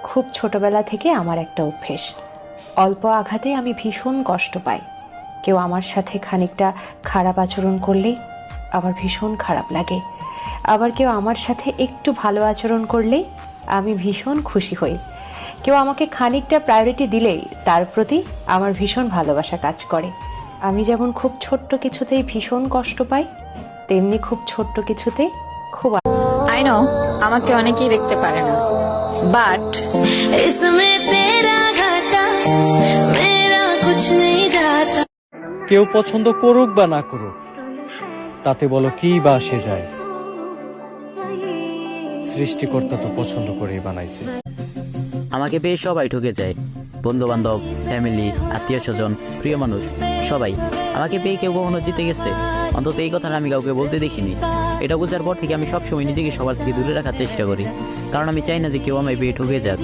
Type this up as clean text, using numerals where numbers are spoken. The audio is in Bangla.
খুব ছোটবেলা থেকে আমার একটা অভ্যেস, অল্প আঘাতে আমি ভীষণ কষ্ট পাই। কেউ আমার সাথে খানিকটা খারাপ আচরণ করলেই আমার ভীষণ খারাপ লাগে, আবার কেউ আমার সাথে একটু ভালো আচরণ করলেই আমি ভীষণ খুশি হই। কেউ আমাকে খানিকটা প্রায়োরিটি দিলেই তার প্রতি আমার ভীষণ ভালোবাসা কাজ করে। আমি যেমন খুব ছোট্ট কিছুতেই ভীষণ কষ্ট পাই, তেমনি খুব ছোট্ট কিছুতে খুব আই নো আমাকে অনেকেই দেখতে পারে না, বাট কেউ পছন্দ করুক বা না করুক, তাতে বলো কি বা আসে যায়। সৃষ্টিকর্তা তো পছন্দ করেই বানাইছে। আমাকে পেয়ে সবাই ঠকে যায়, বন্ধু বান্ধব, ফ্যামিলি, আত্মীয় স্বজন, প্রিয় মানুষ সবাই। আমাকে পেয়ে কেউ কখনো জিতে গেছে, অন্তত এই কথাটা আমি কাউকে বলতে দেখিনি। এটা বোঝার পর থেকে আমি সবসময় নিজেকে সবার থেকে দূরে রাখার চেষ্টা করি, কারণ আমি চাই না যে কেউ আমায় পেয়ে ঠকে যাক।